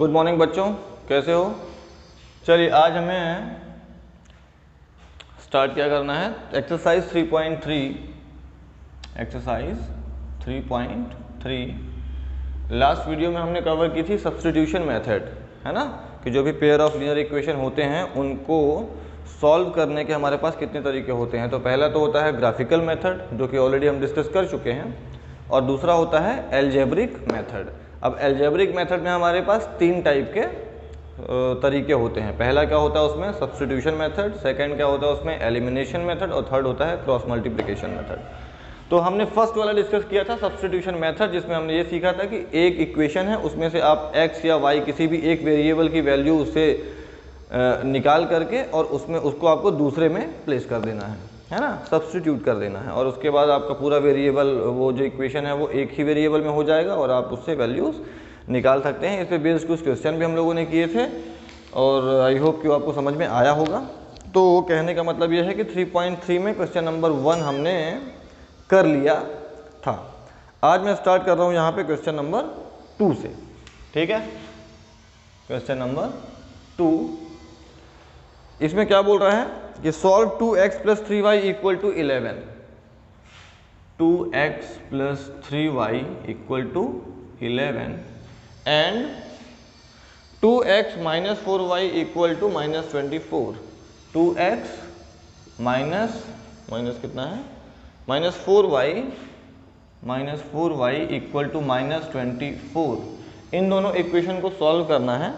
Good morning बच्चों, कैसे हो? चलिए आज हमें स्टार्ट क्या करना है, एक्सरसाइज 3.3 लास्ट वीडियो में हमने कवर की थी सब्स्टिट्यूशन मेथड, है ना, कि जो भी पेयर ऑफ लीनियर इक्वेशन होते हैं उनको सॉल्व करने के हमारे पास कितने तरीके होते हैं। तो पहला तो होता है ग्राफिकल मेथड, जो कि ऑलरेडी हम डिस्कस कर चुके हैं, और दूसरा होता है एल्जेब्रिक मेथड। अब एल्जेब्रिक मेथड में हमारे पास तीन टाइप के तरीके होते हैं। पहला क्या होता है उसमें सब्स्टिट्यूशन मेथड, सेकंड क्या होता है उसमें एलिमिनेशन मेथड, और थर्ड होता है क्रॉस मल्टीप्लिकेशन मेथड। तो हमने फर्स्ट वाला डिस्कस किया था सब्स्टिट्यूशन मेथड, जिसमें हमने ये सीखा था कि एक इक्वेशन है, उसमें से आप x या y किसी भी एक वेरिएबल की वैल्यू उससे निकाल करके और उसमें उसको आपको दूसरे में प्लेस कर देना है ना, सब्स्टिट्यूट कर देना है, और उसके बाद आपका पूरा वेरिएबल, वो जो इक्वेशन है वो एक ही वेरिएबल में हो जाएगा और आप उससे वैल्यूज़ निकाल सकते हैं। इस पर बेस्ड कुछ क्वेश्चन भी हम लोगों ने किए थे और आई होप कि आपको समझ में आया होगा। तो कहने का मतलब ये है कि 3.3 में क्वेश्चन नंबर 1 हमने कर लिया था। आज मैं स्टार्ट कर रहा हूँ यहाँ पे क्वेश्चन नंबर 2 से, ठीक है। क्वेश्चन नंबर 2, इसमें क्या बोल रहा है कि solve 2x + 3y = 11। 2x + 3y = 11 and 2x - 4y = -24। 2x minus कितना है, -4y = -24। इन दोनों इक्वेशन को सॉल्व करना है।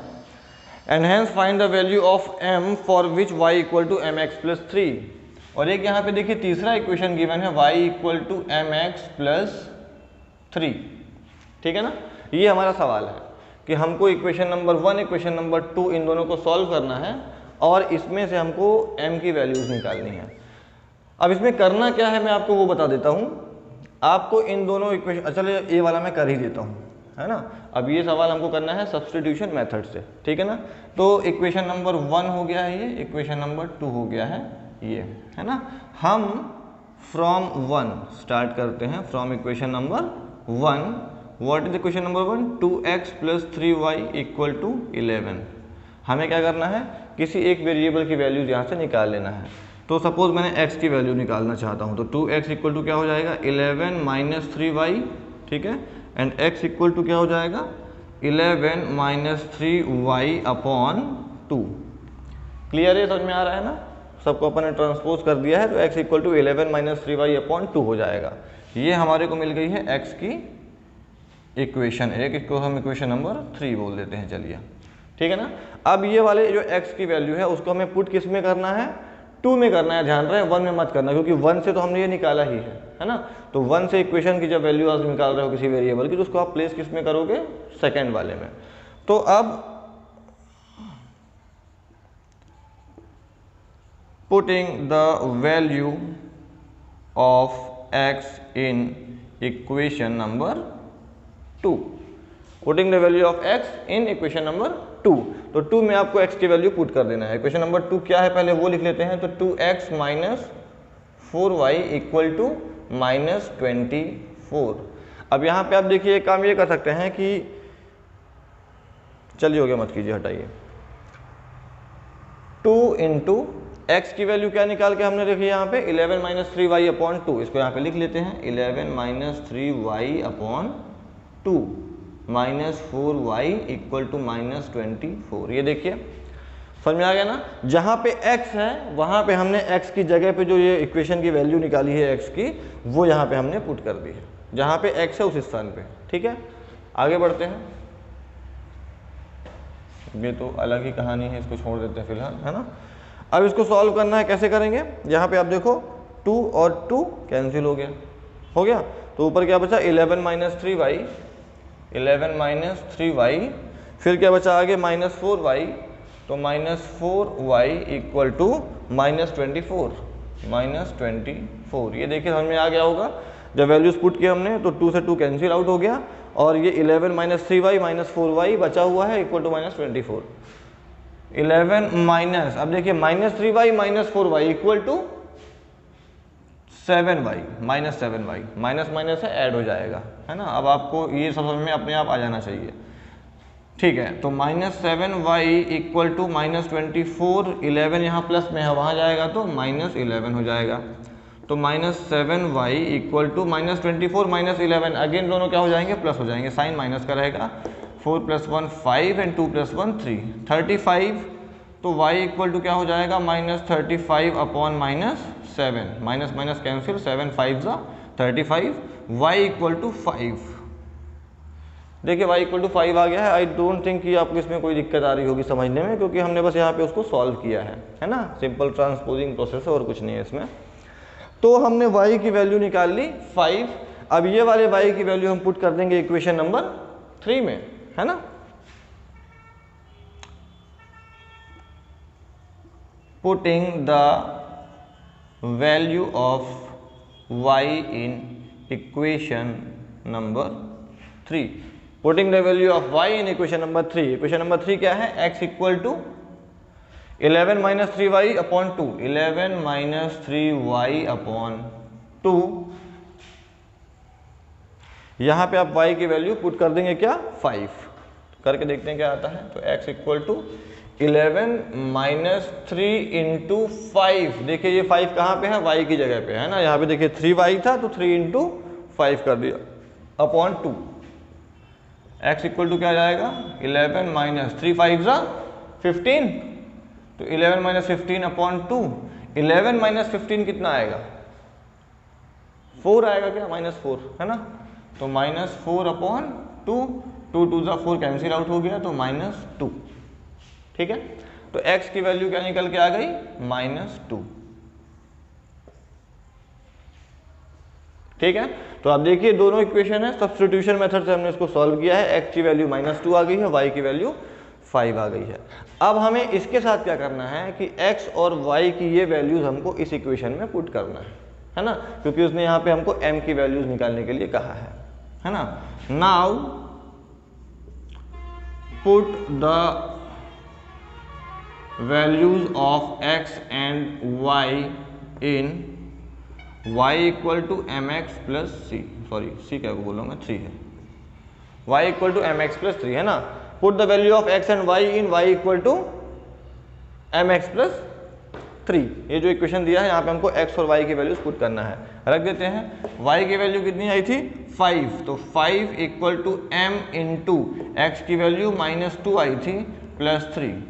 And hence find the value of m for which y = mx + 3। और एक यहाँ पे देखिए तीसरा इक्वेशन गिवन है y = mx + 3, ठीक है ना। ये हमारा सवाल है कि हमको इक्वेशन नंबर 1 इक्वेशन नंबर 2 इन दोनों को सॉल्व करना है और इसमें से हमको m की वैल्यूज निकालनी है। अब इसमें करना क्या है मैं आपको वो बता देता हूँ। आपको इन दोनों इक्वेशन, चलिए ये वाला मैं कर ही देता हूँ, है ना। अब ये सवाल हमको करना है सब्स्टिट्यूशन मेथड से, ठीक है ना। तो इक्वेशन नंबर 1 हो गया है, ये इक्वेशन नंबर 2 हो गया है, ये है ना। हम फ्रॉम 1 स्टार्ट करते हैं, from equation number 1। What is equation number 1? 2x + 3y = 11। हमें क्या करना है, किसी एक वेरिएबल की वैल्यू यहाँ से निकाल लेना है। तो सपोज मैंने x की वैल्यू निकालना चाहता हूँ, तो 2x = क्या हो जाएगा, 11 - 3y, ठीक है। एंड x = क्या हो जाएगा, 11 - 3y/2। क्लियर है, समझ में आ रहा है ना। सबको अपन ने ट्रांसपोज कर दिया है, तो x = 11 - 3y/2 हो जाएगा। ये हमारे को मिल गई है x की इक्वेशन एक, इसको हम इक्वेशन नंबर 3 बोल देते हैं, चलिए, ठीक है ना। अब ये वाले जो x की वैल्यू है उसको हमें पुट किस में करना है, 2 में करना है। ध्यान रहे 1 में मत करना, क्योंकि 1 से तो हमने ये निकाला ही है ना। तो 1 से इक्वेशन की जब वैल्यू आप निकाल रहे हो किसी वेरिएबल की, तो उसको आप प्लेस किस में करोगे, सेकेंड वाले में। तो अब putting the value of x in equation number 2, putting the value of x in equation number 2। तो 2 में आपको x की वैल्यू पुट कर देना है। इक्वेशन नंबर 2 क्या है पहले वो लिख लेते हैं। तो 2x - 4y = -24। अब यहाँ पे आप देखिए एक काम ये कर सकते हैं कि, चलिए हो गया, मत कीजिए, हटाइए। 2 × x की वैल्यू क्या निकाल के हमने देखी यहाँ पे, 11 - 3y/2। इसको यहाँ पे लिख लेते हैं, 11 - 3y/2 -4y = -24। ये देखिए समझ में आ गया ना। जहाँ पे x है वहाँ पे हमने x की जगह पे जो ये इक्वेशन की वैल्यू निकाली है x की, वो यहाँ पे हमने पुट कर दी है। जहाँ पे x है उस स्थान पे, ठीक है। आगे बढ़ते हैं, ये तो अलग ही कहानी है, इसको छोड़ देते हैं फिलहाल, है ना। अब इसको सॉल्व करना है, कैसे करेंगे। यहाँ पे आप देखो 2 और 2 कैंसिल हो गया, तो ऊपर क्या बचा, 11 - 3y, 11 - 3y, फिर क्या बचा आगे, -4y, तो -4y = -24। ये देखिए समझ में आ गया होगा। जब वैल्यूज पुट किए हमने तो 2 से 2 कैंसिल आउट हो गया और ये 11 - 3y -4y बचा हुआ है = -24। 11 माइनस, अब देखिए -3y - 4y = 7y minus minus है, ऐड हो जाएगा, है ना। अब आपको ये सब समझ में अपने आप आ जाना चाहिए। ठीक है, तो -7y इक्वल टू -24, 11 यहाँ प्लस में है, वहाँ जाएगा तो -11 हो जाएगा। तो -7y इक्वल टू -24 -11, अगेन दोनों क्या हो जाएंगे, प्लस हो जाएंगे, साइन माइनस का रहेगा। 4 + 1 5 एंड 2 + 1 3, 35। तो y इक्वल टू क्या हो जाएगा, -35 अपॉन -7, माइनस माइनस कैंसिल, 7 5 ज़ा 35, y इक्वल टू 5। देखिए y इक्वल टू 5 आ गया है। आई डोंट थिंक कि आपको इसमें कोई दिक्कत आ रही होगी समझने में, क्योंकि हमने बस यहाँ पे उसको सॉल्व किया है ना, सिंपल ट्रांसपोजिंग प्रोसेस है और कुछ नहीं है इसमें। तो हमने y की वैल्यू निकाल ली 5। अब ये वाले y की वैल्यू हम पुट कर देंगे इक्वेशन नंबर 3 में, है ना। Putting the value of y in equation number 3, putting the value of y in equation number 3। Equation number 3 क्या है, x equal to 11 - 3y upon 2, 11 - 3y upon 2। यहाँ पे आप y की वैल्यू पुट कर देंगे क्या, 5, करके देखते हैं क्या आता है। तो x इक्वल टू 11 - 3 इंटू 5, देखिए ये 5 कहाँ पे है, y की जगह पे है ना। यहाँ पे देखिए 3y था तो 3 इंटू 5 कर दिया अपॉन 2। x इक्वल टू क्या जाएगा, 11 - 3 5 ज़ा 15, तो 11 - 15 अपॉन 2। 11 - 15 कितना आएगा, 4 आएगा क्या, -4 है ना। तो -4 अपॉन 2, 2 2 ज़ा 4 कैंसिल आउट हो गया, तो -2। ठीक है, तो x की वैल्यू क्या निकल के आ गई, -2। ठीक है, तो आप देखिए दोनों इक्वेशन है, सब्स्टिट्यूशन मेथड से हमने इसको सॉल्व किया है। x की वैल्यू -2 आ गई है, y की वैल्यू 5 आ गई है। अब हमें इसके साथ क्या करना है कि x और y की ये वैल्यूज हमको इस इक्वेशन में पुट करना है ना, क्योंकि उसने यहाँ पे हमको m की वैल्यूज निकालने के लिए कहा है ना। Now put the values of x and y in y equal to mx plus c, sorry c क्या बोल रहा हूँ मैं, 3 है, y equal to mx plus 3 है ना। Put the value of x and y in y equal to mx plus 3। ये जो इक्वेशन दिया है यहाँ पे हमको x और y की वैल्यूज पुट करना है, रख देते हैं। y की वैल्यू कितनी आई थी, 5, तो 5 equal to m into x की वैल्यू -2 आई थी प्लस 3।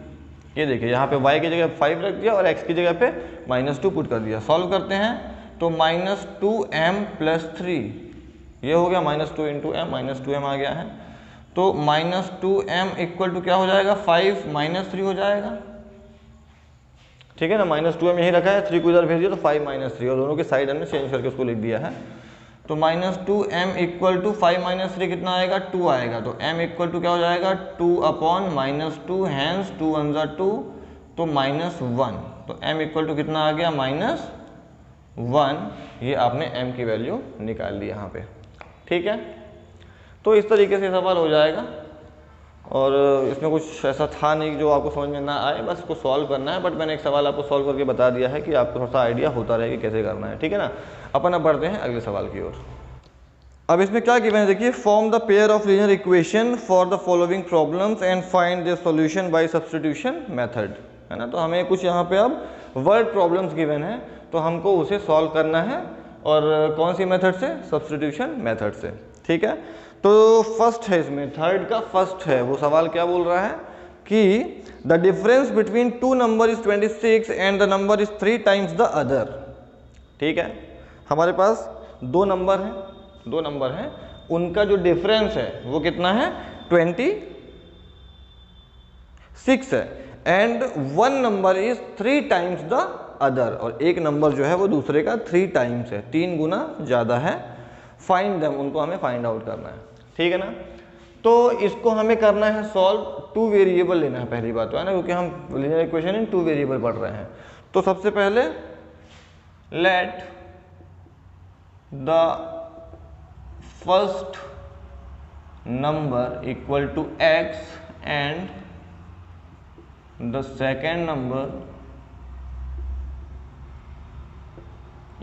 ये देखिए यहाँ पे y की जगह 5 रख दिया और x की जगह पे -2 पुट कर दिया। सॉल्व करते हैं तो -2m प्लस 3, ये हो गया -2 इंटू m, -2m आ गया है। तो -2m इक्वल टू क्या हो जाएगा, 5 - 3 हो जाएगा। ठीक है ना, -2m यही रखा है, 3 को इधर भेज दिया तो 5 - 3, और दोनों के साइड हमने चेंज करके उसको लिख दिया है। तो -2m इक्वल टू 5 - 3 कितना आएगा, 2 आएगा। तो m इक्वल टू क्या हो जाएगा, 2 अपॉन -2, हैंस 2 1 ज़ा 2, तो -1। तो m इक्वल टू कितना आ गया, -1। ये आपने m की वैल्यू निकाल ली यहाँ पे। ठीक है, तो इस तरीके से सवाल हो जाएगा, और इसमें कुछ ऐसा था नहीं जो आपको समझ में ना आए, बस इसको सॉल्व करना है। बट मैंने एक सवाल आपको सॉल्व करके बता दिया है कि आपको थोड़ा सा आइडिया होता रहे कि कैसे करना है। ठीक है ना, अपन अब बढ़ते हैं अगले सवाल की ओर। अब इसमें क्या गिवन है, देखिए, form the pair of linear equation for the following problems and find the solution bye substitution method, है ना। तो हमें कुछ यहाँ पे अब वर्ड प्रॉब्लम्स गिवन है, तो हमको उसे सॉल्व करना है, और कौन सी मेथड से, सब्स्टिट्यूशन मेथड से। ठीक है, तो फर्स्ट है इसमें, थर्ड का फर्स्ट है, वो सवाल क्या बोल रहा है कि the difference between 2 number is 26 and the number is 3 times the other. ठीक है, हमारे पास दो नंबर हैं, उनका जो डिफरेंस है वो कितना है, 26 है, and one number is 3 times the other, और एक नंबर जो है वो दूसरे का 3 टाइम्स है, 3 गुना ज़्यादा है। फाइंड देम, उनको हमें फाइंड आउट करना है। ठीक है ना, तो इसको हमें करना है सॉल्व, 2 वेरिएबल लेना है पहली बात तो, है ना, क्योंकि हम लीनियर इक्वेशन इन 2 वेरिएबल पढ़ रहे हैं। तो सबसे पहले let the first number equal to x and the second number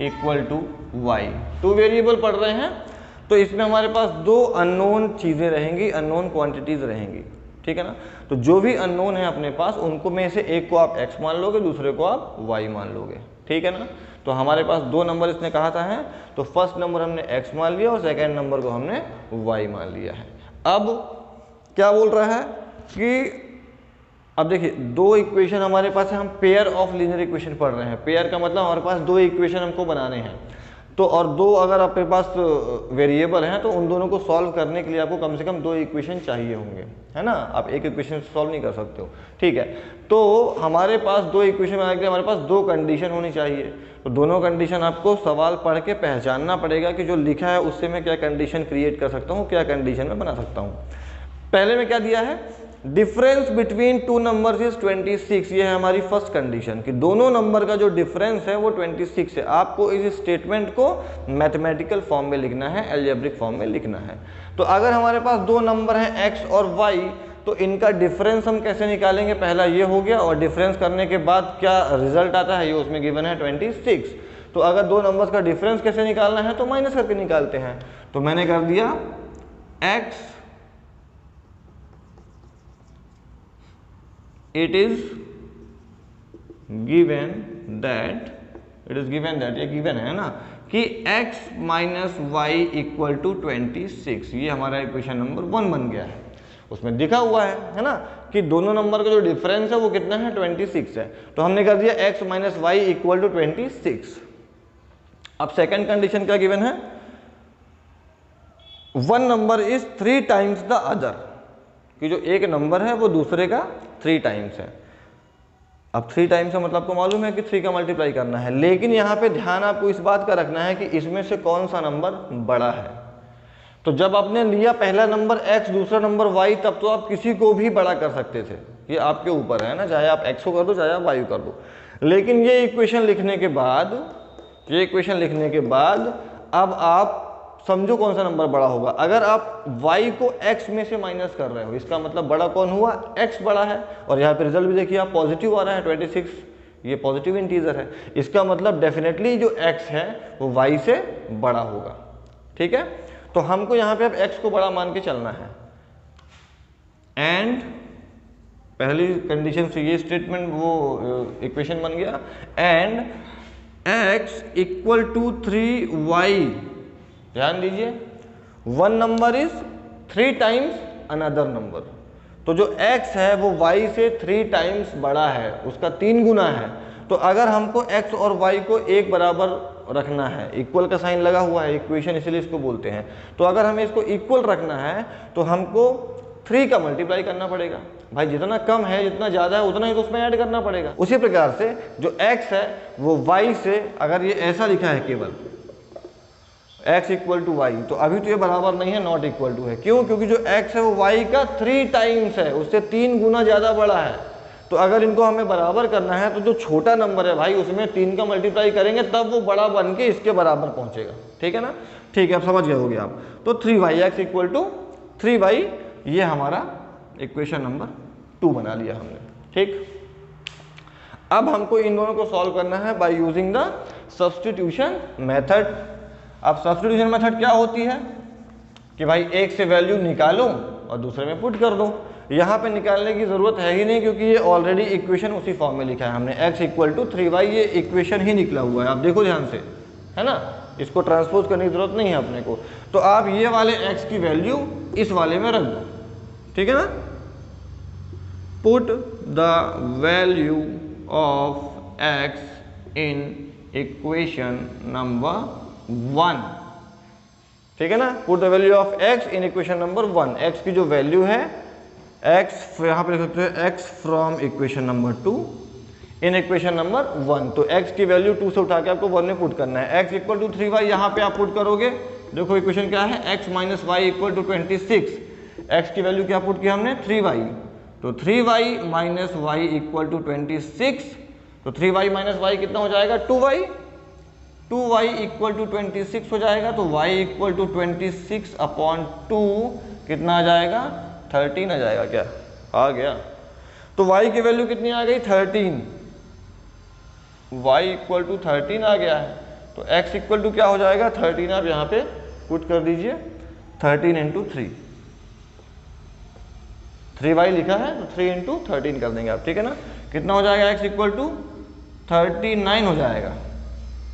equal to y। 2 variable पढ़ रहे हैं, तो इसमें हमारे पास 2 अननोन चीज़ें रहेंगी, अननोन क्वांटिटीज रहेंगी। ठीक है ना। तो जो भी अननोन है अपने पास उनको में से एक को आप x मान लोगे, दूसरे को आप y मान लोगे, ठीक है ना। तो हमारे पास दो नंबर इसने कहा था है, तो फर्स्ट नंबर हमने x मान लिया और सेकेंड नंबर को हमने y मान लिया है। अब क्या बोल रहा है कि अब देखिए दो इक्वेशन हमारे पास है, हम पेयर ऑफ लीनियर इक्वेशन पढ़ रहे हैं। पेयर का मतलब हमारे पास दो इक्वेशन हमको बनाने हैं, तो और दो अगर आपके पास वेरिएबल हैं तो उन दोनों को सॉल्व करने के लिए आपको कम से कम दो इक्वेशन चाहिए होंगे, है ना। आप एक इक्वेशन सॉल्व नहीं कर सकते हो, ठीक है। तो हमारे पास दो इक्वेशन बनाने के लिए हमारे पास दो कंडीशन होनी चाहिए। तो दोनों कंडीशन आपको सवाल पढ़ के पहचानना पड़ेगा कि जो लिखा है उससे मैं क्या कंडीशन क्रिएट कर सकता हूँ, क्या कंडीशन मैं बना सकता हूँ। पहले में क्या दिया है, difference between two numbers is 26। ये है हमारी फर्स्ट कंडीशन कि दोनों नंबर का जो डिफरेंस है वो 26 है। आपको इस स्टेटमेंट को मैथमेटिकल फॉर्म में लिखना है, अलजेब्रिक फॉर्म में लिखना है। तो अगर हमारे पास दो नंबर हैं x और y, तो इनका डिफरेंस हम कैसे निकालेंगे, पहला ये हो गया, और डिफरेंस करने के बाद क्या रिजल्ट आता है ये उसमें गिवन है 26। तो अगर दो नंबर्स का डिफरेंस कैसे निकालना है तो माइनस करके निकालते हैं। तो मैंने कर दिया x, it is given that ये गिवन है ना कि x minus y equal to 26। ये हमारा इक्वेशन नंबर 1 बन गया है। उसमें दिखा हुआ है ना कि दोनों नंबर का जो डिफरेंस है वो कितना है, 26 है। तो हमने कर दिया x minus y equal to 26। अब सेकेंड कंडीशन क्या गिवन है, one number is 3 times the other, कि जो एक नंबर है वो दूसरे का 3 टाइम्स है। अब 3 टाइम्स का मतलब आपको मालूम है कि 3 का मल्टीप्लाई करना है, लेकिन यहाँ पे ध्यान आपको इस बात का रखना है कि इसमें से कौन सा नंबर बड़ा है। तो जब आपने लिया पहला नंबर x, दूसरा नंबर y, तब तो आप किसी को भी बड़ा कर सकते थे, ये आपके ऊपर है ना, चाहे आप x को कर दो चाहे आप y को कर दो। लेकिन ये इक्वेशन लिखने के बाद अब आप समझो कौन सा नंबर बड़ा होगा। अगर आप y को x में से माइनस कर रहे हो, इसका मतलब बड़ा कौन हुआ, x बड़ा है। और यहाँ पे रिजल्ट भी देखिए आप पॉजिटिव आ रहा है 26, ये पॉजिटिव इंटीजर है। इसका मतलब डेफिनेटली जो x है वो y से बड़ा होगा, ठीक है। तो हमको यहाँ पे अब x को बड़ा मान के चलना है। एंड पहली कंडीशन से ये स्टेटमेंट वो इक्वेशन बन गया, and x equal to 3y। ध्यान दीजिए, one number is 3 times another number. तो जो x है वो y से 3 टाइम्स बड़ा है, उसका 3 गुना है। तो अगर हमको x और y को एक बराबर रखना है, इक्वल का साइन लगा हुआ है, इक्वेशन इसीलिए इसको बोलते हैं। तो अगर हमें इसको इक्वल रखना है तो हमको 3 का मल्टीप्लाई करना पड़ेगा। भाई जितना कम है जितना ज़्यादा है उतना ही तो उसमें ऐड करना पड़ेगा। उसी प्रकार से जो x है वो y से, अगर ये ऐसा लिखा है केवल x इक्वल टू वाई, तो अभी तो ये बराबर नहीं है, नॉट इक्वल टू है। क्यों? क्योंकि जो x है वो y का 3 टाइम्स है, उससे 3 गुना ज़्यादा बड़ा है। तो अगर इनको हमें बराबर करना है तो जो छोटा नंबर है भाई उसमें 3 का मल्टीप्लाई करेंगे तब वो बड़ा बन के इसके बराबर पहुंचेगा, ठीक है ना। ठीक है, अब समझ गए होगे आप। तो 3y इक्वल टू 3y, ये हमारा इक्वेशन नंबर 2 बना लिया हमने, ठीक। अब हमको इन दोनों को सॉल्व करना है by using the substitution method. अब सब्स्टिट्यूशन मेथड क्या होती है कि भाई एक से वैल्यू निकालो और दूसरे में पुट कर दो। यहाँ पे निकालने की जरूरत है ही नहीं क्योंकि ये ऑलरेडी इक्वेशन उसी फॉर्म में लिखा है हमने, x इक्वल टू 3y, ये इक्वेशन ही निकला हुआ है। आप देखो ध्यान से, है ना, इसको ट्रांसपोज करने की जरूरत नहीं है अपने को। तो आप ये वाले x की वैल्यू इस वाले में रख दो, ठीक है ना। Put the value of x in equation number 1, ठीक है ना। Put the value of x in equation number 1। x की जो वैल्यू है, x यहाँ पे लिख सकते हैं x from equation number 2 in equation number 1। तो x की वैल्यू 2 से उठा के आपको 1 में पुट करना है। x इक्वल टू 3y यहाँ पे आप पुट करोगे। देखो इक्वेशन क्या है, x minus y equal to 26। x की वैल्यू क्या पुट किया हमने, 3y। तो 3y minus y equal to 26। तो 3y माइनस वाई कितना हो जाएगा, 2y। 2y इक्वल टू 26 हो जाएगा। तो y इक्वल टू 26 अपॉन 2 कितना आ जाएगा, 13 आ जाएगा। क्या आ गया? तो y की वैल्यू कितनी आ गई, 13। y इक्वल टू 13 आ गया है। तो x इक्वल टू क्या हो जाएगा, 13। आप यहाँ पे पुट कर दीजिए, 13 इंटू 3। 3y लिखा है तो 3 इंटू 13 कर देंगे आप, ठीक है ना। कितना हो जाएगा x इक्वल टू 39 हो जाएगा,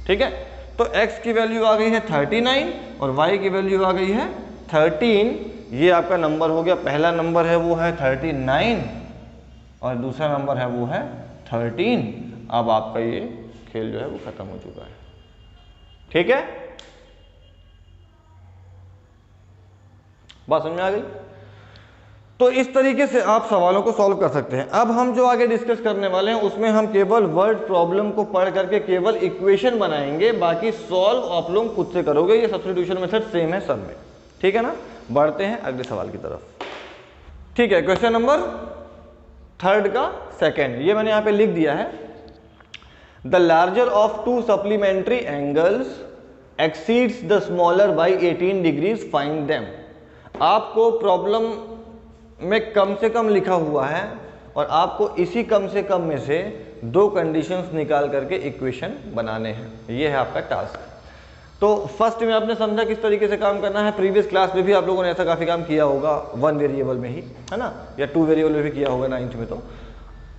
ठीक है। तो x की वैल्यू आ गई है 39 और y की वैल्यू आ गई है 13। ये आपका नंबर हो गया, पहला नंबर है वो है 39 और दूसरा नंबर है वो है 13। अब आपका ये खेल जो है वो खत्म हो चुका है, ठीक है। बात समझ में आ गई। तो इस तरीके से आप सवालों को सॉल्व कर सकते हैं। अब हम जो आगे डिस्कस करने वाले हैं उसमें हम केवल वर्ड प्रॉब्लम को पढ़ करके केवल इक्वेशन बनाएंगे, बाकी सॉल्व आप लोग खुद से करोगे। ये सब्स्टिट्यूशन मेथड सेम है सब में, ठीक है ना। बढ़ते हैं अगले सवाल की तरफ, ठीक है। क्वेश्चन नंबर 3 का सेकेंड, ये मैंने यहाँ पे लिख दिया है। The larger of 2 supplementary angles exceeds the smaller by 18 degrees, find them. आपको प्रॉब्लम में कम से कम लिखा हुआ है और आपको इसी कम से कम में से 2 कंडीशंस निकाल करके इक्वेशन बनाने हैं। ये है आपका टास्क। तो फर्स्ट में आपने समझा किस तरीके से काम करना है। प्रीवियस क्लास में भी आप लोगों ने ऐसा काफ़ी काम किया होगा, 1 वेरिएबल में ही, है ना, या 2 वेरिएबल में भी किया होगा 9th में। तो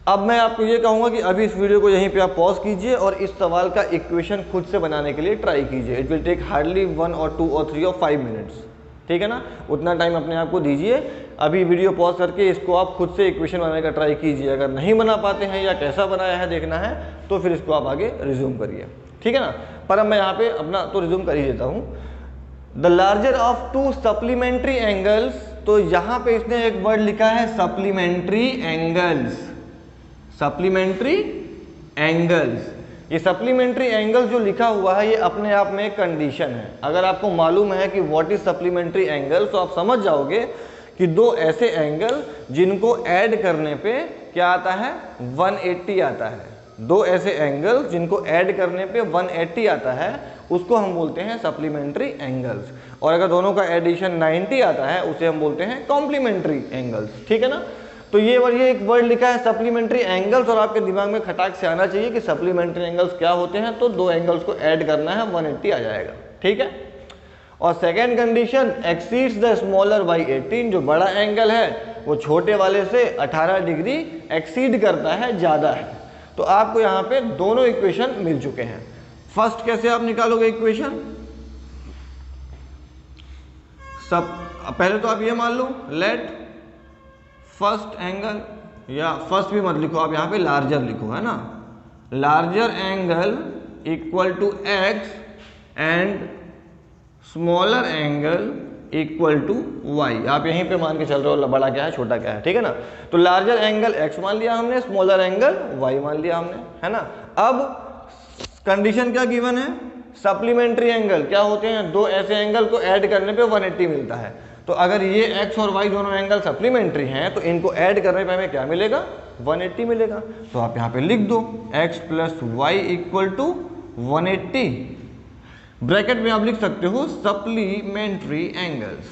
अब मैं आपको ये कहूँगा कि अभी इस वीडियो को यहीं पे आप पॉज कीजिए और इस सवाल का इक्वेशन खुद से बनाने के लिए ट्राई कीजिए। इट विल टेक हार्डली 1 और 2 और 3 और 5 मिनट्स, ठीक है ना। उतना टाइम अपने आप को दीजिए। अभी वीडियो पॉज करके इसको आप खुद से इक्वेशन बनाने का ट्राई कीजिए। अगर नहीं बना पाते हैं या कैसा बनाया है देखना है तो फिर इसको आप आगे रिज्यूम करिए, ठीक है ना। पर अब मैं यहाँ पे अपना तो रिज्यूम कर ही देता हूँ। The larger of 2 supplementary angles, तो यहाँ पे इसने एक वर्ड लिखा है सप्लीमेंट्री एंगल्स। सप्लीमेंट्री एंगल्स, ये सप्लीमेंट्री एंगल जो लिखा हुआ है ये अपने आप में एक कंडीशन है। अगर आपको मालूम है कि व्हाट इज सप्लीमेंट्री एंगल तो आप समझ जाओगे कि 2 ऐसे एंगल जिनको ऐड करने पे क्या आता है, 180 आता है। 2 ऐसे एंगल जिनको ऐड करने पे 180 आता है उसको हम बोलते हैं सप्लीमेंट्री एंगल्स। और अगर दोनों का एडिशन 90 आता है उसे हम बोलते हैं कॉम्प्लीमेंट्री एंगल्स, ठीक है ना। तो ये एक वर्ड लिखा है सप्लीमेंट्री एंगल्स और आपके दिमाग में खटाक से आना चाहिए कि सप्लीमेंट्री एंगल्स क्या होते हैं। तो 2 एंगल्स को ऐड करना है, 180 आ जाएगा, ठीक है। और second condition, exceeds the smaller by 18, जो बड़ा एंगल है वो छोटे वाले से 18 डिग्री एक्सीड करता है, ज़्यादा है। तो आपको यहाँ पे दोनों इक्वेशन मिल चुके हैं। फर्स्ट कैसे आप निकालोगे इक्वेशन, पहले तो आप ये मान लो लेट फर्स्ट एंगल, या फर्स्ट भी मत लिखो आप, यहाँ पे लार्जर लिखो, है ना। Larger angle equal to x and smaller angle equal to y. आप यहीं पे मान के चल रहे हो बड़ा क्या है छोटा क्या है, ठीक है ना। तो लार्जर एंगल एक्स मान लिया हमने, स्मॉलर एंगल वाई मान लिया हमने, है ना। अब कंडीशन क्या गिवन है, सप्लीमेंट्री एंगल क्या होते हैं, 2 ऐसे एंगल को ऐड करने पे 180 मिलता है। तो अगर ये x और y दोनों एंगल सप्लीमेंट्री हैं तो इनको ऐड करने पे हमें क्या मिलेगा, 180 मिलेगा। तो आप यहाँ पे लिख दो x plus y equal to 180। Bracket में आप लिख सकते हो सप्लीमेंट्री एंगल्स,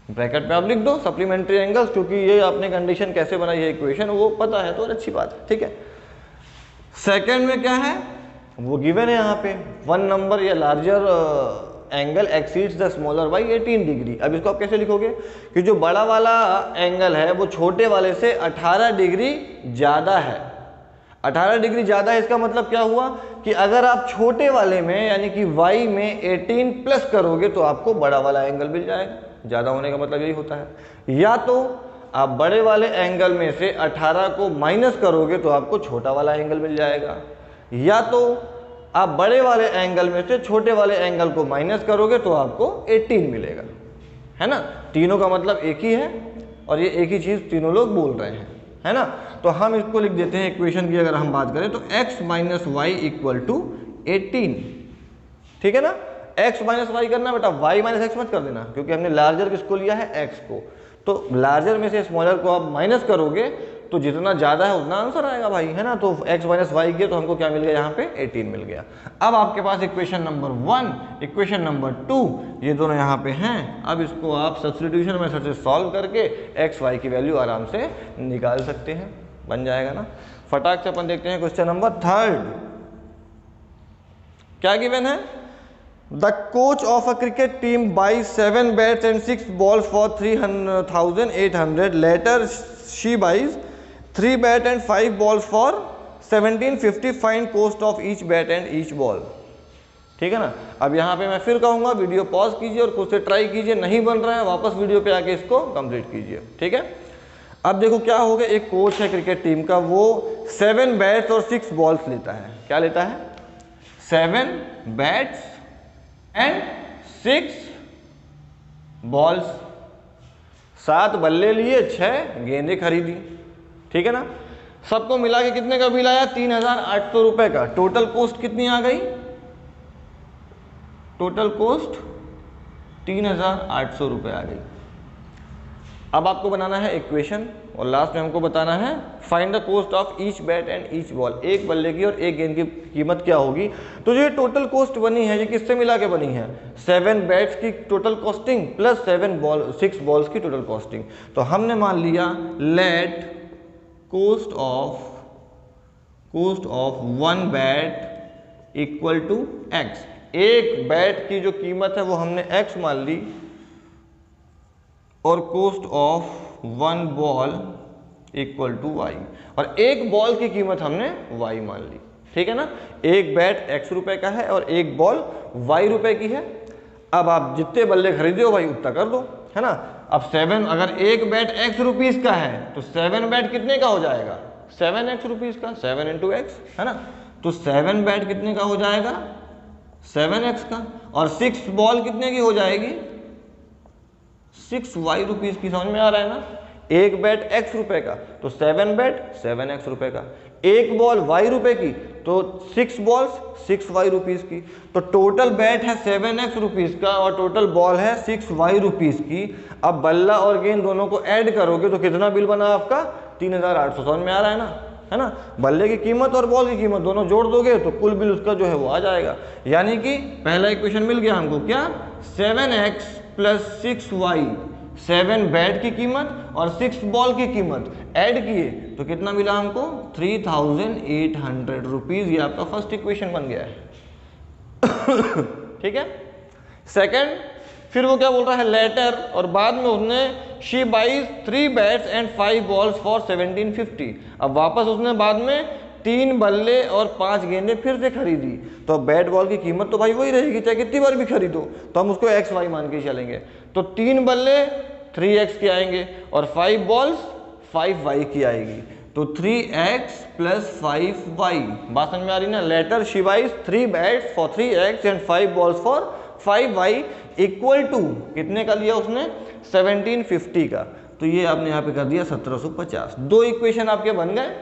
ब्रैकेट में आप लिख दो सप्लीमेंट्री एंगल्स, क्योंकि ये आपने कंडीशन कैसे बनाई है इक्वेशन वो पता है तो अच्छी बात है, ठीक है। सेकेंड में क्या है वो गिवन है यहाँ पे 1 नंबर या larger angle exceeds the smaller by 18 degree. अब इसको आप कैसे लिखोगे कि जो बड़ा वाला एंगल है वो छोटे वाले से 18 डिग्री ज़्यादा है। 18 डिग्री ज़्यादा है, इसका मतलब क्या हुआ कि अगर आप छोटे वाले में यानी कि y में 18 प्लस करोगे तो आपको बड़ा वाला एंगल मिल जाएगा। ज़्यादा होने का मतलब यही होता है। या तो आप बड़े वाले एंगल में से 18 को माइनस करोगे तो आपको छोटा वाला एंगल मिल जाएगा, या तो आप बड़े वाले एंगल में से छोटे वाले एंगल को माइनस करोगे तो आपको 18 मिलेगा, है ना। तीनों का मतलब एक ही है और ये एक ही चीज़ तीनों लोग बोल रहे हैं, है ना। तो हम इसको लिख देते हैं इक्वेशन की अगर हम बात करें तो x minus y equal to 18, ठीक है ना। x माइनस वाई करना बेटा, y माइनस एक्स मत कर देना, क्योंकि हमने लार्जर किसको लिया है, x को। तो लार्जर में से स्मॉलर को आप माइनस करोगे तो जितना ज़्यादा है उतना आंसर आएगा भाई, है ना। तो x माइनस वाई किया तो हमको क्या मिल गया, यहाँ पे 18 मिल गया। अब आपके पास इक्वेशन नंबर 1, इक्वेशन नंबर 2 ये दोनों यहाँ पे हैं। अब इसको आप सब्स्टिट्यूशन मेथड से सॉल्व करके x y की वैल्यू आराम से निकाल सकते हैं, बन जाएगा ना। फटाक से अपन देखते हैं क्वेश्चन नंबर 3 क्या गिवन है। The coach of a cricket team buys 7 bats and 6 balls for 3,800. Later she buys 3 bat and 5 balls for 1750. Find cost of each bat and each ball. ठीक है ना. अब यहाँ पे मैं फिर कहूँगा वीडियो पॉज कीजिए और खुद से ट्राई कीजिए. नहीं बन रहा है वापस वीडियो पे आके इसको कंप्लीट कीजिए. ठीक है. अब देखो क्या हो गया, एक कोच है क्रिकेट टीम का, वो 7 बैट्स और 6 बॉल्स लेता है. क्या लेता है? 7 बैट्स एंड 6 बॉल्स. 7 बल्ले लिए, 6 गेंदें खरीदी. ठीक है ना. सबको मिला के कितने का बिल आया? 3,800 रुपए का. टोटल कॉस्ट कितनी आ गई? टोटल कॉस्ट 3,800 रुपये आ गई. अब आपको बनाना है इक्वेशन और लास्ट में हमको बताना है find the cost of each bat and each ball. एक बल्ले की और एक गेंद की कीमत क्या होगी. तो जो ये टोटल कॉस्ट बनी है ये किससे मिला के बनी है? 7 बैट्स की टोटल कॉस्टिंग प्लस 6 बॉल्स की टोटल कॉस्टिंग. तो हमने मान लिया let cost of 1 bat equal to x. एक बैट की जो कीमत है वो हमने x मान ली और cost of 1 ball equal to y, और एक बॉल की कीमत हमने y मान ली. ठीक है ना. एक बैट x रुपए का है और एक बॉल y रुपए की है. अब आप जितने बल्ले खरीदे हो भाई उतना कर दो, है ना. अब 7, अगर एक बैट x रुपीस का है तो 7 बैट कितने का हो जाएगा? 7x रुपीस का. 7 इंटू एक्स, है ना. तो 7 बैट कितने का हो जाएगा? 7x का. और 6 बॉल कितने की हो जाएगी? 6y रुपीस की. समझ में आ रहा है ना. एक बैट x रुपए का तो 7 बैट 7x रुपए का. एक बॉल y रुपए की तो 6 बॉल्स 6y रुपीस की. तो टोटल बैट है 7x रुपीस का और टोटल बॉल है 6y रुपीस की. अब बल्ला और गेंद दोनों को ऐड करोगे तो कितना बिल बना आपका? 3,800. समझ में आ रहा है ना, है ना. बल्ले की कीमत और बॉल की कीमत दोनों जोड़ दोगे तो कुल बिल उसका जो है वो आ जाएगा. यानी कि पहला इक्वेशन मिल गया हमको. क्या? 7x plus 6y. 7 बैट की कीमत और 6 बॉल की कीमत ऐड किए तो कितना मिला हमको? 3,800 रुपीज. ये आपका फर्स्ट इक्वेशन बन गया है. ठीक है. सेकंड, फिर वो क्या बोल रहा है? लेटर, और बाद में उसने she buys 3 bats and 5 balls for 1750. अब वापस उसने बाद में 3 बल्ले और 5 गेंदें फिर से खरीदी. तो बैट बॉल की कीमत तो भाई वही रहेगी चाहे कितनी बार भी खरीदो. तो हम उसको एक्स वाई मान के चलेंगे. तो 3 बल्ले 3x की आएंगे और 5 बॉल्स 5y की आएगी. तो 3x प्लस 5y. बात समझ में आ रही ना. Later she buys 3 bats for 3x and 5 balls for 5y equal to कितने का लिया उसने? 1750 का. तो ये आपने यहाँ पे कर दिया 1750. 2 इक्वेशन आपके बन गए.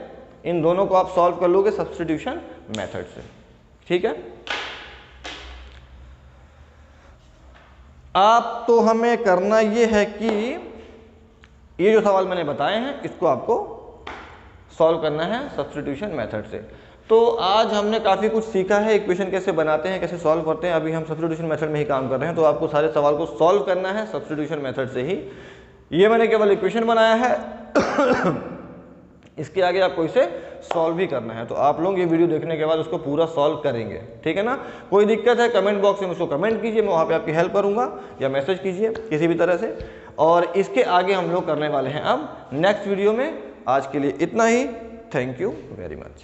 इन दोनों को आप सॉल्व कर लोगे सब्स्टिट्यूशन मेथड से. ठीक है. आप तो हमें करना ये है कि ये जो सवाल मैंने बताए हैं इसको आपको सॉल्व करना है सब्स्टिट्यूशन मेथड से. तो आज हमने काफ़ी कुछ सीखा है. इक्वेशन कैसे बनाते हैं, कैसे सॉल्व करते हैं. अभी हम सब्स्टिट्यूशन मेथड में ही काम कर रहे हैं. तो आपको सारे सवाल को सॉल्व करना है सब्स्टिट्यूशन मेथड से ही. ये मैंने केवल इक्वेशन बनाया है. इसके आगे आपको इसे सॉल्व भी करना है. तो आप लोग ये वीडियो देखने के बाद उसको पूरा सॉल्व करेंगे. ठीक है ना. कोई दिक्कत है कमेंट बॉक्स में मुझको कमेंट कीजिए. मैं वहाँ पे आपकी हेल्प करूँगा या मैसेज कीजिए किसी भी तरह से. और इसके आगे हम लोग करने वाले हैं अब नेक्स्ट वीडियो में. आज के लिए इतना ही. Thank you very much.